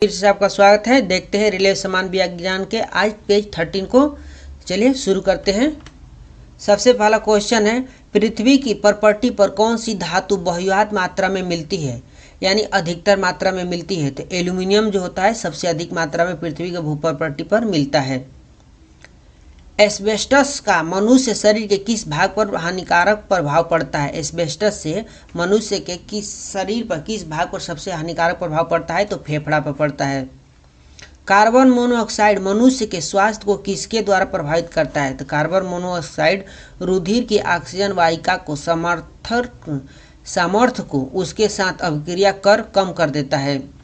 फिर से आपका स्वागत है। देखते हैं रिले समान विज्ञान के आज पेज 13 को। चलिए शुरू करते हैं। सबसे पहला क्वेश्चन है, पृथ्वी की प्रॉपर्टी पर कौन सी धातु बहुतायत मात्रा में मिलती है, यानी अधिकतर मात्रा में मिलती है। तो एल्यूमिनियम जो होता है सबसे अधिक मात्रा में पृथ्वी के भू प्रॉपर्टी पर मिलता है। एस्बेस्टस का मनुष्य शरीर के किस भाग पर हानिकारक प्रभाव पड़ता है। एस्बेस्टस से मनुष्य के किस शरीर पर किस भाग पर सबसे हानिकारक प्रभाव पड़ता है, तो फेफड़ा पर पड़ता है। कार्बन मोनोऑक्साइड मनुष्य के स्वास्थ्य को किसके द्वारा प्रभावित करता है। तो कार्बन मोनोऑक्साइड रुधिर की ऑक्सीजन वाहिका को सामर्थ्य को उसके साथ अभिक्रिया कर कम कर देता है।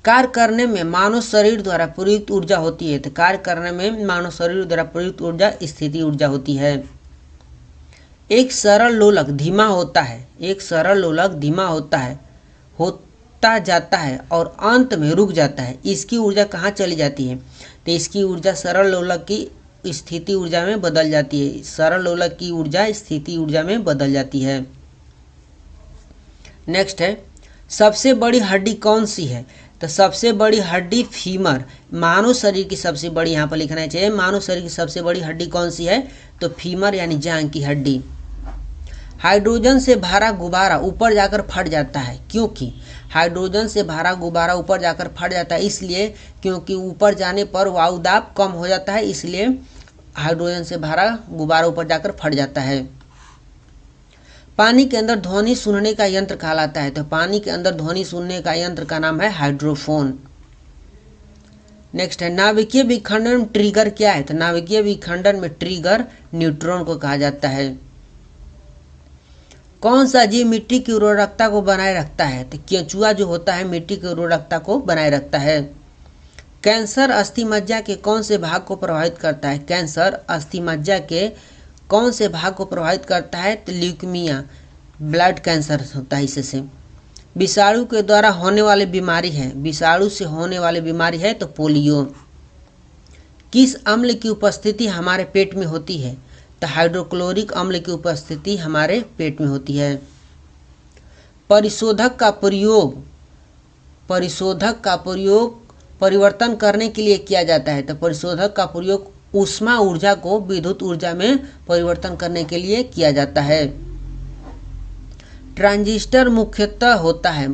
कार्य करने में मानव शरीर द्वारा प्रयुक्त ऊर्जा होती है। तो कार्य करने में मानव शरीर द्वारा प्रयुक्त ऊर्जा स्थिति ऊर्जा होती है। एक सरल लोलक धीमा होता है, एक सरल लोलक धीमा होता जाता है और अंत में रुक जाता है। इसकी ऊर्जा कहाँ चली जाती है। तो इसकी ऊर्जा सरल लोलक की स्थिति ऊर्जा में बदल जाती है। सरल लोलक की ऊर्जा स्थिति ऊर्जा में बदल जाती है। नेक्स्ट है, सबसे बड़ी हड्डी कौन सी है। तो सबसे बड़ी हड्डी फीमर, मानव शरीर की सबसे बड़ी, यहाँ पर लिखना चाहिए मानव शरीर की सबसे बड़ी हड्डी कौन सी है, तो फीमर यानी जांघ की हड्डी। हाइड्रोजन से भरा गुब्बारा ऊपर जाकर फट जाता है, क्योंकि हाइड्रोजन से भरा गुब्बारा ऊपर जाकर फट जाता है इसलिए क्योंकि ऊपर जाने पर वायुदाब कम हो जाता है, इसलिए हाइड्रोजन से भरा गुब्बारा ऊपर जाकर फट जाता है। पानी के अंदर ध्वनि सुनने का यंत्र कहलाता है। तो पानी के अंदर ध्वनि सुनने का यंत्र का नाम है हाइड्रोफोन। नेक्स्ट है, नाभिकीय विखंडन में ट्रिगर क्या है। तो नाभिकीय विखंडन में ट्रिगर न्यूट्रॉन को कहा जाता है। कौन सा जीव मिट्टी की उर्वरकता को बनाए रखता है। तो केंचुआ जो होता है मिट्टी की उर्वरकता को बनाए रखता है। कैंसर अस्थि मज्जा के कौन से भाग को प्रभावित करता है। कैंसर अस्थि मज्जा के कौन से भाग को प्रभावित करता है। तो ल्यूकीमिया, ब्लड कैंसर होता है इससे। विषाणु के द्वारा होने वाली बीमारी है, विषाणु से होने वाली बीमारी है तो पोलियो। किस अम्ल की उपस्थिति हमारे पेट में होती है। तो हाइड्रोक्लोरिक अम्ल की उपस्थिति हमारे पेट में होती है। परिशोधक का प्रयोग परिवर्तन करने के लिए किया जाता है। तो परिशोधक का प्रयोग ऊष्मा ऊर्जा को विद्युत ऊर्जा में परिवर्तन करने के लिए किया जाता है। ट्रांजिस्टर मुख्यतः होता है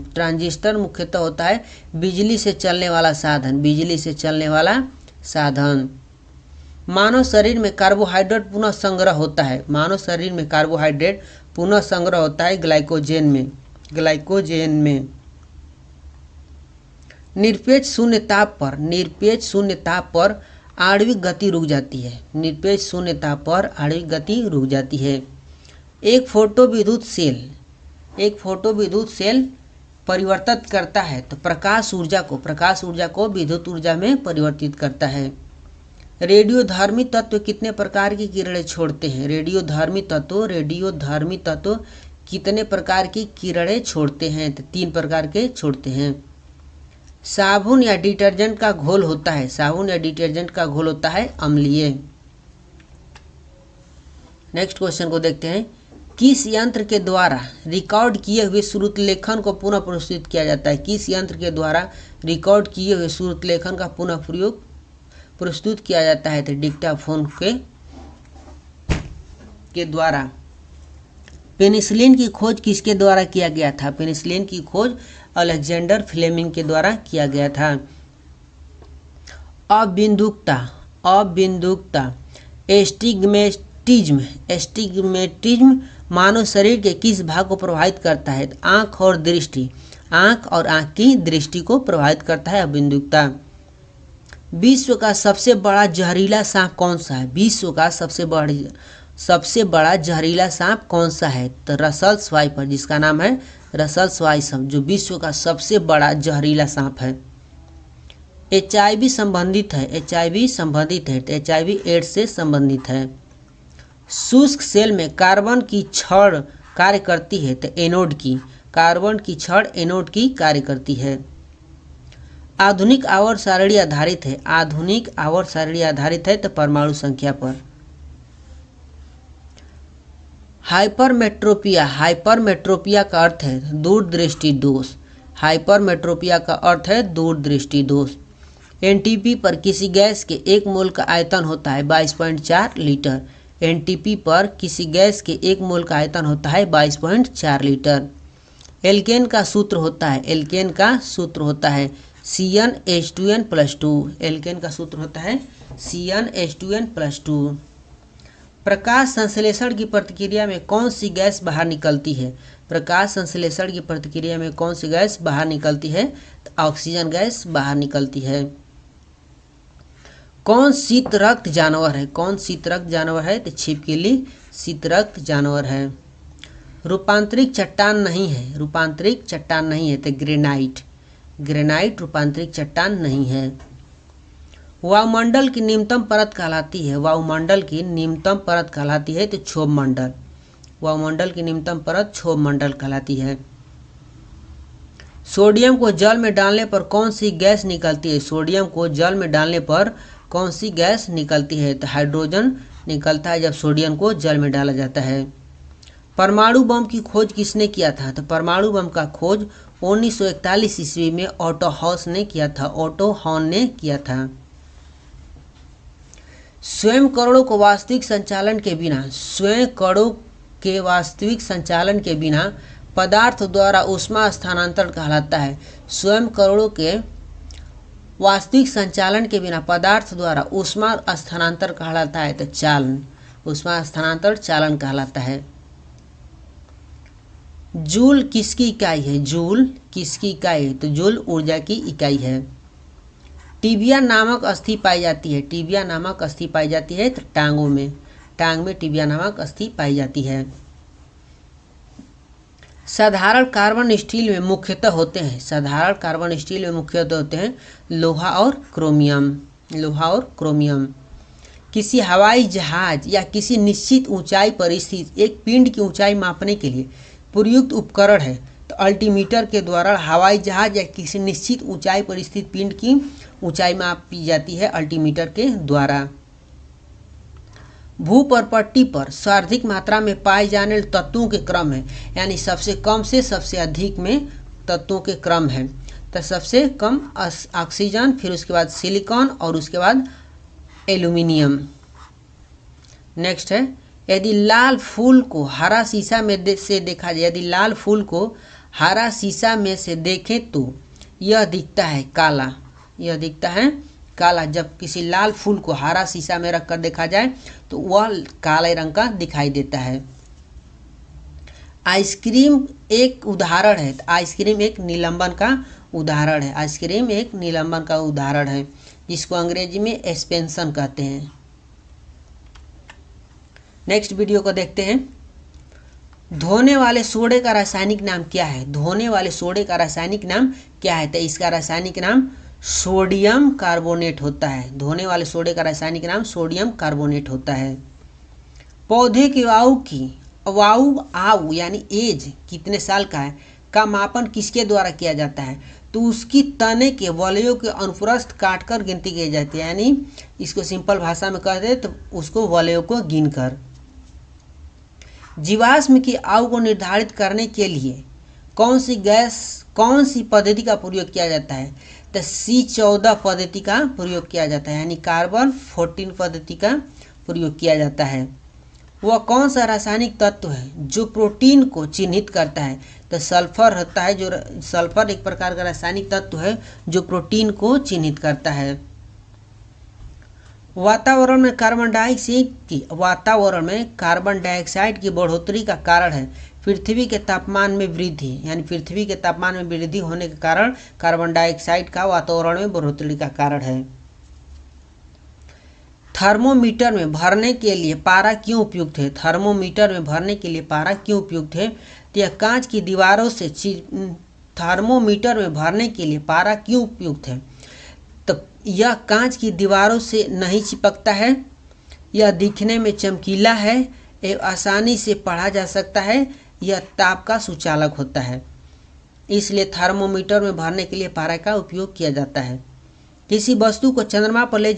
बिजली से चलने वाला साधन, बिजली से चलने वाला साधन। मानव शरीर में कार्बोहाइड्रेट पुनः संग्रह होता है, मानव शरीर में कार्बोहाइड्रेट पुनः संग्रह होता है ग्लाइकोजेन में। निरपेक्ष शून्य ताप पर आणविक गति रुक जाती है, निरपेक्ष शून्य ताप पर आणविक गति रुक जाती है। एक फोटो विद्युत सेल परिवर्तित करता है। तो प्रकाश ऊर्जा को विद्युत ऊर्जा में परिवर्तित करता है। रेडियोधर्मी तत्व कितने प्रकार की किरणें छोड़ते हैं। रेडियोधर्मी तत्व कितने प्रकार की किरणें छोड़ते हैं। तो 3 प्रकार के छोड़ते हैं। साबुन या डिटर्जेंट का घोल होता है अम्लीय। नेक्स्ट क्वेश्चन को देखते हैं, किस यंत्र के द्वारा रिकॉर्ड किए हुए श्रुतलेखन को पुनः प्रस्तुत किया जाता है। किस यंत्र के द्वारा रिकॉर्ड किए हुए श्रुतलेखन का पुनः प्रस्तुत किया जाता है। तो डिक्टाफोन के द्वारा। पेनिसिलिन की खोज किसके द्वारा किया गया था। पेनिसिलिन की खोज अलेक्जेंडर फ्लेमिंग के द्वारा किया गया था। अबिंदुकता एस्टिग्मेटिज्म मानव शरीर के किस भाग को प्रभावित करता है। आँख और आँख की दृष्टि को प्रभावित करता है अबिंदुकता। विश्व का सबसे बड़ा जहरीला सांप कौन सा है। विश्व का सबसे बड़ा जहरीला सांप कौन सा है। तो रसल्स वाइपर, जिसका नाम है रसल्स वाइपर, जो विश्व का सबसे बड़ा जहरीला सांप है। HIV संबंधित है, तो HIV एड्स से संबंधित है। शुष्क सेल में कार्बन की छड़ कार्य करती है। तो एनोड की, कार्बन की छड़ एनोड की कार्य करती है। आधुनिक आवर्त सारणी आधारित है तो परमाणु संख्या पर। हाइपरमेट्रोपिया का अर्थ है दूरदृष्टि दोष। हाइपरमेट्रोपिया का अर्थ है दूरदृष्टि दोष। एनटीपी पर किसी गैस के 1 मोल का आयतन होता है 22.4 लीटर। एनटीपी पर किसी गैस के 1 मोल का आयतन होता है 22.4 लीटर। एल्केन का सूत्र होता है CnH2n+2। एल्केन का सूत्र होता है CnH2n+2। प्रकाश संश्लेषण की प्रतिक्रिया में कौन सी गैस बाहर निकलती है? प्रकाश संश्लेषण की प्रतिक्रिया में कौन सी गैस बाहर निकलती है? तो ऑक्सीजन गैस बाहर निकलती है। कौन शीत रक्त जानवर है? तो छिपकली शीत रक्त जानवर है। रूपांतरिक चट्टान नहीं है तो ग्रेनाइट रूपांतरिक चट्टान नहीं है। वायुमंडल की न्यूनतम परत कहलाती है तो क्षोभ मंडल। वायुमंडल की न्यूनतम परत क्षोभ मंडल कहलाती है। सोडियम को जल में डालने पर कौन सी गैस निकलती है? तो हाइड्रोजन निकलता है जब सोडियम को जल में डाला जाता है। परमाणु बम की खोज किसने किया था? तो परमाणु बम का खोज 1941 ईस्वी में ऑटो हॉर्न ने किया था। स्वयं कणों के वास्तविक संचालन के बिना पदार्थ द्वारा ऊष्मा स्थानांतरण कहलाता है। स्वयं कणों के वास्तविक संचालन के बिना पदार्थ द्वारा ऊष्मा स्थानांतरण कहलाता है तो ऊष्मा स्थानांतरण चालन कहलाता है। जूल किसकी इकाई है? तो जूल ऊर्जा की इकाई है। टिबिया नामक अस्थि पाई जाती है तो टांग में टिबिया नामक अस्थि पाई जाती है। साधारण कार्बन स्टील में मुख्यतः होते हैं लोहा और क्रोमियम। किसी हवाई जहाज या किसी निश्चित ऊंचाई पर स्थित एक पिंड की ऊंचाई मापने के लिए प्रयुक्त उपकरण है तो अल्टीमीटर के द्वारा हवाई जहाज या किसी निश्चित ऊंचाई पर स्थित पिंड की ऊंचाई मापी जाती है अल्टीमीटर के द्वारा। भूपर्पट्टी पर सर्वाधिक मात्रा में पाए जाने वाले तत्वों के क्रम है, यानी सबसे कम से सबसे अधिक में तत्वों के क्रम है। तो सबसे कम ऑक्सीजन, फिर उसके बाद सिलिकॉन और उसके बाद एल्यूमिनियम। नेक्स्ट है, यदि लाल फूल को हरा शीशा में से देखा जाए, देखें तो यह दिखता है काला। जब किसी लाल फूल को हरा शीशा में रखकर देखा जाए तो वह काले रंग का दिखाई देता है। आइसक्रीम एक उदाहरण है, आइसक्रीम एक निलंबन का उदाहरण है जिसको अंग्रेजी में एक्सपेंशन कहते हैं। नेक्स्ट वीडियो को देखते हैं। धोने वाले सोडे का रासायनिक नाम क्या है? तो इसका रासायनिक नाम सोडियम कार्बोनेट होता है। धोने वाले सोडे का रासायनिक नाम सोडियम कार्बोनेट होता है। पौधे की आयु यानी एज कितने साल का है का मापन किसके द्वारा किया जाता है? तो उसकी तने के वलयों के अनुप्रस्थ काटकर गिनती की जाती है, यानी इसको सिंपल भाषा में कह दे तो उसको वलयों को गिनकर। जीवाश्म की आयु को निर्धारित करने के लिए कौन सी पद्धति का प्रयोग किया जाता है? तो C14 पद्धति का प्रयोग किया जाता है, यानी कार्बन 14 पद्धति का प्रयोग किया जाता है। वह कौन सा रासायनिक तत्व है जो प्रोटीन को चिन्हित करता है? तो सल्फर होता है, जो सल्फर एक प्रकार का रासायनिक तत्व है जो प्रोटीन को चिन्हित करता है। वातावरण में कार्बन डाइऑक्साइड की बढ़ोतरी का कारण है पृथ्वी के तापमान में वृद्धि, यानी पृथ्वी के तापमान में वृद्धि होने के कारण कार्बन डाइऑक्साइड का वातावरण में बढ़ोतरी का कारण है। थर्मोमीटर में भरने के लिए पारा क्यों उपयुक्त है? तो यह कांच की दीवारों से थर्मोमीटर में भरने के लिए पारा क्यों उपयुक्त है? तो यह कांच की दीवारों से नहीं चिपकता है, यह दिखने में चमकीला है, यह आसानी से पढ़ा जा सकता है, यह ताप का सुचालक होता है। इसलिए थर्मोमीटर में भरने के लिए पारा का उपयोग किया जाता है। किसी वस्तु को चंद्रमा पर ले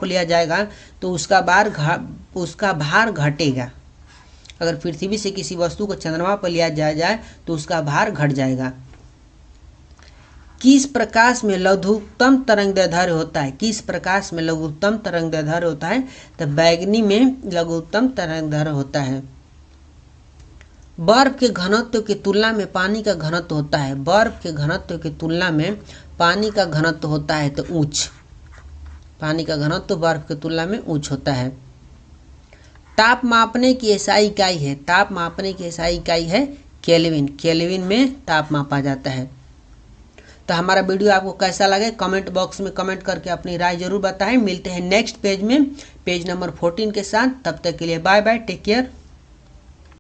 लिया जाएगा तो उसका भार घटेगा। अगर पृथ्वी से किसी वस्तु को चंद्रमा पर लिया जाए तो उसका भार घट जाएगा। किस प्रकाश में लघुत्तम तरंगदैर्ध्य होता है? किस प्रकाश में लघुत्तम तरंगदैर्ध्य होता है? तो बैगनी में लघुत्तम तरंगदैर्ध्य होता है। बर्फ के घनत्व की तुलना में पानी का घनत्व होता है। बर्फ के घनत्व की तुलना में पानी का घनत्व होता है तो उच्च। पानी का घनत्व बर्फ की तुलना में उच्च होता है। ताप मापने की एसआई इकाई है। ताप मापने की एसआई इकाई है केल्विन। केल्विन में ताप मापा जाता है। तो हमारा वीडियो आपको कैसा लगे कमेंट बॉक्स में कमेंट करके अपनी राय जरूर बताएं। मिलते हैं नेक्स्ट पेज में, पेज नंबर 14 के साथ। तब तक के लिए बाय बाय, टेक केयर।